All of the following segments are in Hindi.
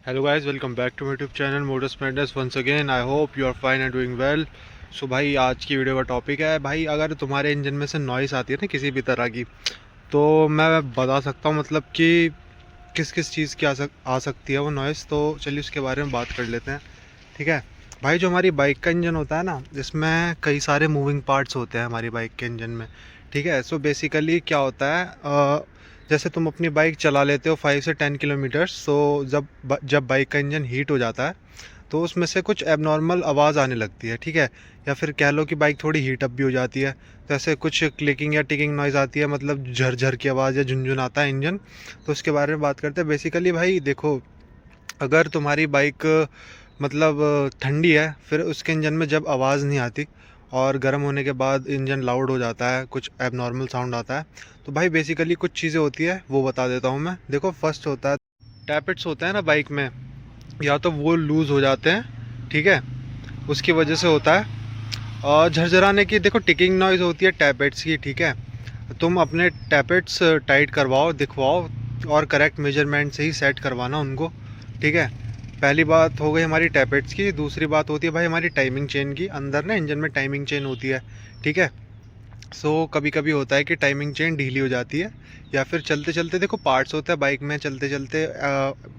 Hello guys, welcome back to my YouTube channel Motor Madness once again. I hope you are fine and doing well. So भाई आज की वीडियो का टॉपिक है भाई, अगर तुम्हारे इंजन में से नॉइस आती है ना किसी भी तरह की, तो मैं बता सकता हूँ मतलब कि किस किस चीज़ की आ सकती है वो नॉइस। तो चलिए उसके बारे में बात कर लेते हैं। ठीक है भाई, जो हमारी बाइक का इंजन होता है ना, जिसमें कई सारे मूविंग पार्ट्स होते हैं हमारी बाइक के इंजन में। ठीक है, सो बेसिकली क्या होता है, जैसे तुम अपनी बाइक चला लेते हो 5 से 10 किलोमीटर्स, तो जब बाइक का इंजन हीट हो जाता है तो उसमें से कुछ एबनॉर्मल आवाज़ आने लगती है। ठीक है, या फिर कह लो कि बाइक थोड़ी हीट अप भी हो जाती है, तो ऐसे कुछ क्लिकिंग या टिकिंग नॉइज़ आती है, मतलब झरझर की आवाज़ या झुनझुन आता है इंजन। तो उसके बारे में बात करते हैं। बेसिकली भाई देखो, अगर तुम्हारी बाइक मतलब ठंडी है, फिर उसके इंजन में जब आवाज़ नहीं आती और गर्म होने के बाद इंजन लाउड हो जाता है, कुछ एबनॉर्मल साउंड आता है, तो भाई बेसिकली कुछ चीज़ें होती है वो बता देता हूँ मैं। देखो, फर्स्ट होता है टैपेट्स होते हैं ना बाइक में, या तो वो लूज़ हो जाते हैं। ठीक है, उसकी वजह से होता है। और झरझराने की देखो टिकिंग नॉइज़ होती है टैपेट्स की। ठीक है, तुम अपने टैपेट्स टाइट करवाओ, दिखवाओ, और करेक्ट मेजरमेंट से ही सेट करवाना उनको। ठीक है, पहली बात हो गई हमारी टैपेट्स की। दूसरी बात होती है भाई हमारी टाइमिंग चेन की। अंदर ना इंजन में टाइमिंग चेन होती है। ठीक है, सो कभी कभी होता है कि टाइमिंग चेन ढीली हो जाती है, या फिर चलते चलते देखो पार्ट्स होता है बाइक में, चलते चलते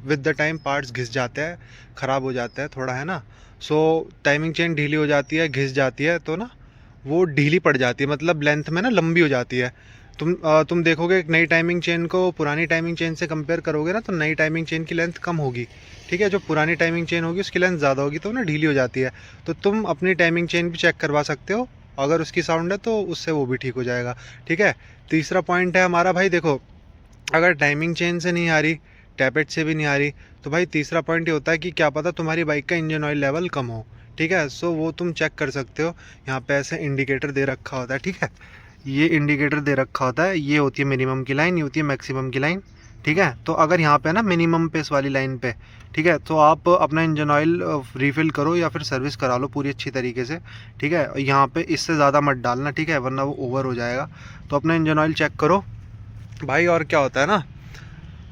विद द टाइम पार्ट्स घिस जाते हैं, ख़राब हो जाता है थोड़ा, है ना। सो टाइमिंग चेन ढीली हो जाती है, घिस जाती है, तो ना वो ढीली पड़ जाती है, मतलब लेंथ में ना लंबी हो जाती है। तुम देखोगे एक नई टाइमिंग चेन को पुरानी टाइमिंग चेन से कंपेयर करोगे ना, तो नई टाइमिंग चेन की लेंथ कम होगी। ठीक है, जो पुरानी टाइमिंग चेन होगी उसकी लेंथ ज़्यादा होगी, तो ना ढीली हो जाती है। तो तुम अपनी टाइमिंग चेन भी चेक करवा सकते हो, अगर उसकी साउंड है तो उससे वो भी ठीक हो जाएगा। ठीक है, तीसरा पॉइंट है हमारा भाई, देखो अगर टाइमिंग चेन से नहीं आ रही, टैपेट से भी नहीं आ रही, तो भाई तीसरा पॉइंट ये होता है कि क्या पता तुम्हारी बाइक का इंजन ऑयल लेवल कम हो। ठीक है, सो वो तुम चेक कर सकते हो। यहाँ पे ऐसे इंडिकेटर दे रखा होता है। ठीक है, ये इंडिकेटर दे रखा होता है, ये होती है मिनिमम की लाइन, ये होती है मैक्सिमम की लाइन। ठीक है, तो अगर यहाँ पे ना मिनिमम पे इस वाली लाइन पे, ठीक है, तो आप अपना इंजन ऑयल रिफ़िल करो या फिर सर्विस करा लो पूरी अच्छी तरीके से। ठीक है, यहाँ पे इससे ज़्यादा मत डालना, ठीक है, वरना वो ओवर हो जाएगा। तो अपना इंजन ऑयल चेक करो भाई। और क्या होता है ना,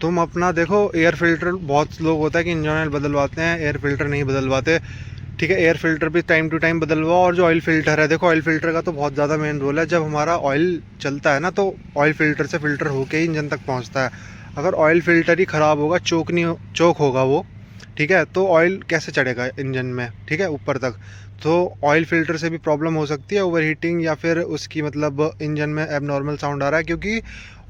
तुम अपना देखो एयर फिल्टर, बहुत लोग होता है कि इंजन ऑयल बदलवाते हैं, एयर फिल्टर नहीं बदलवाते। ठीक है, एयर फिल्टर भी टाइम टू टाइम बदलवाओ। और जो ऑयल फिल्टर है, देखो ऑयल फिल्टर का तो बहुत ज़्यादा मेन रोल है। जब हमारा ऑयल चलता है ना, तो ऑयल फिल्टर से फ़िल्टर होके ही इंजन तक पहुंचता है। अगर ऑयल फिल्टर ही ख़राब होगा, चोक होगा वो, ठीक है, तो ऑयल कैसे चढ़ेगा इंजन में, ठीक है, ऊपर तक। तो ऑयल फिल्टर से भी प्रॉब्लम हो सकती है, ओवर हीटिंग, या फिर उसकी मतलब इंजन में एबनॉर्मल साउंड आ रहा है, क्योंकि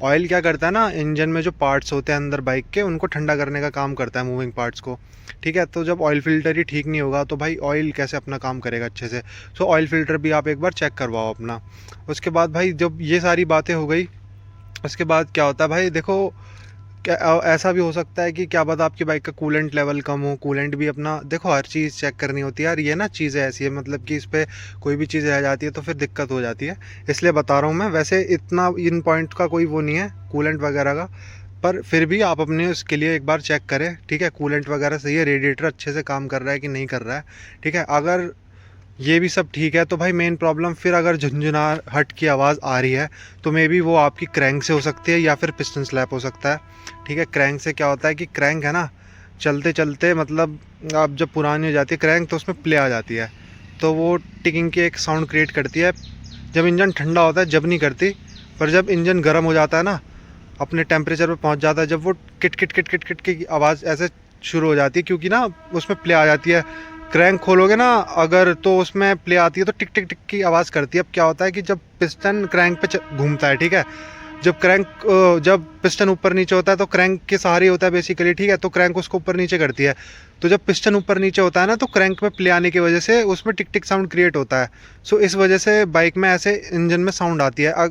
ऑयल क्या करता है ना, इंजन में जो पार्ट्स होते हैं अंदर बाइक के, उनको ठंडा करने का काम करता है, मूविंग पार्ट्स को। ठीक है, तो जब ऑयल फिल्टर ही ठीक नहीं होगा तो भाई ऑयल कैसे अपना काम करेगा अच्छे से। सो ऑयल फिल्टर भी आप एक बार चेक करवाओ अपना। उसके बाद भाई जब ये सारी बातें हो गई, उसके बाद क्या होता है भाई, देखो क्या ऐसा भी हो सकता है कि क्या पता आपकी बाइक का कूलेंट लेवल कम हो। कूलेंट भी अपना देखो, हर चीज़ चेक करनी होती है यार, ये ना चीज़ें ऐसी है, मतलब कि इस पर कोई भी चीज़ रह जाती है तो फिर दिक्कत हो जाती है, इसलिए बता रहा हूँ मैं। वैसे इतना इन पॉइंट का कोई वो नहीं है कूलेंट वगैरह का, पर फिर भी आप अपने उसके लिए एक बार चेक करें। ठीक है, कूलेंट वगैरह सही है, रेडिएटर अच्छे से काम कर रहा है कि नहीं कर रहा है। ठीक है, अगर ये भी सब ठीक है तो भाई मेन प्रॉब्लम फिर अगर झुंझुनाहट की आवाज़ आ रही है, तो मे बी वो आपकी क्रैंक से हो सकती है या फिर पिस्टन स्लैप हो सकता है। ठीक है, क्रैंक से क्या होता है कि क्रैंक है ना, चलते चलते मतलब आप जब पुरानी हो जाती है क्रैंक, तो उसमें प्ले आ जाती है, तो वो टिकिंग की एक साउंड क्रिएट करती है। जब इंजन ठंडा होता है जब नहीं करती, पर जब इंजन गर्म हो जाता है ना, अपने टेम्परेचर पर पहुंच जाता है, जब वो kit kit kit kit kit की आवाज़ ऐसे शुरू हो जाती है, क्योंकि ना उसमें प्ले आ जाती है। क्रैंक खोलोगे ना अगर, तो उसमें प्ले आती है तो टिक टिक टिक की आवाज़ करती है। अब क्या होता है कि जब पिस्टन क्रैंक पे घूमता है, ठीक है, जब पिस्टन ऊपर नीचे होता है तो क्रैंक के सहारे होता है बेसिकली। ठीक है, तो क्रैंक उसको ऊपर नीचे करती है, तो जब पिस्टन ऊपर नीचे होता है ना, तो क्रैंक में प्ले आने की वजह से उसमें टिक टिक साउंड क्रिएट होता है। सो इस वजह से बाइक में ऐसे इंजन में साउंड आती है।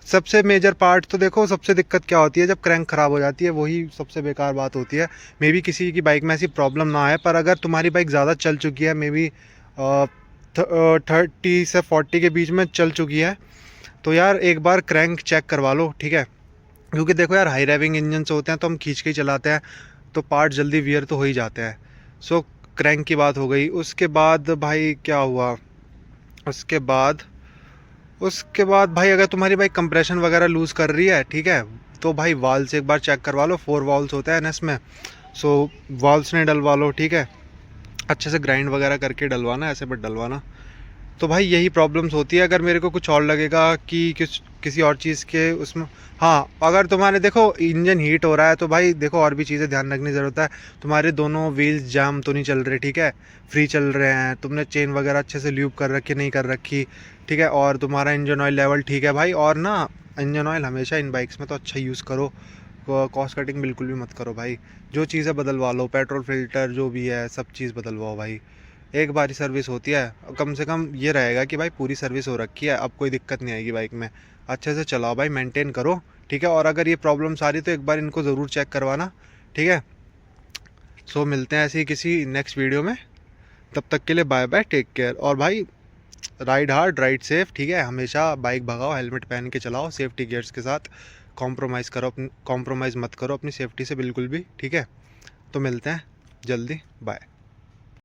सबसे मेजर पार्ट तो देखो, सबसे दिक्कत क्या होती है, जब क्रैंक ख़राब हो जाती है, वही सबसे बेकार बात होती है। मे बी किसी की बाइक में ऐसी प्रॉब्लम ना आए, पर अगर तुम्हारी बाइक ज़्यादा चल चुकी है, मे बी 30 से 40 के बीच में चल चुकी है, तो यार एक बार क्रैंक चेक करवा लो। ठीक है, क्योंकि देखो यार हाई ड्राइविंग इंजन से होते हैं तो हम खींच के ही चलाते हैं, तो पार्ट जल्दी वियर तो हो ही जाते हैं। सो क्रैंक की बात हो गई। उसके बाद भाई क्या हुआ, उसके बाद उसके बाद भाई अगर तुम्हारी बाइक कंप्रेशन वगैरह लूज़ कर रही है, ठीक है, तो भाई वाल से एक बार चेक करवा लो। 4 वाल्स होते हैं एनएस में, सो वाल्व्स ने डलवा लो, ठीक है, अच्छे से ग्राइंड वगैरह करके डलवाना, ऐसे मत डलवाना। तो भाई यही प्रॉब्लम्स होती है। अगर मेरे को कुछ और लगेगा कि किसी और चीज़ के उसमें, हाँ, अगर तुम्हारे देखो इंजन हीट हो रहा है तो भाई देखो और भी चीज़ें ध्यान रखने की ज़रूरत है। तुम्हारे दोनों व्हील्स जाम तो नहीं चल रहे, ठीक है, फ्री चल रहे हैं, तुमने चेन वगैरह अच्छे से ल्यूब कर रखी नहीं कर रखी, ठीक है, और तुम्हारा इंजन ऑयल लेवल ठीक है भाई। और ना, इंजन ऑयल हमेशा इन बाइक्स में तो अच्छा यूज़ करो, कॉस्ट कटिंग बिल्कुल भी मत करो भाई। जो चीज़ें बदलवा लो, पेट्रोल फिल्टर जो भी है सब चीज़ बदलवाओ भाई। एक बार ही सर्विस होती है, कम से कम ये रहेगा कि भाई पूरी सर्विस हो रखी है, अब कोई दिक्कत नहीं आएगी बाइक में। अच्छे से चलाओ भाई, मेंटेन करो, ठीक है। और अगर ये प्रॉब्लम्स आ रही तो एक बार इनको ज़रूर चेक करवाना, ठीक है। सो मिलते हैं ऐसे ही किसी नेक्स्ट वीडियो में, तब तक के लिए बाय बाय, टेक केयर। और भाई राइड हार्ड, राइड सेफ, ठीक है, हमेशा बाइक भगाओ हेलमेट पहन के चलाओ, सेफ्टी गियर्स के साथ। कॉम्प्रोमाइज़ मत करो अपनी सेफ्टी से बिल्कुल भी, ठीक है। तो मिलते हैं जल्दी, बाय।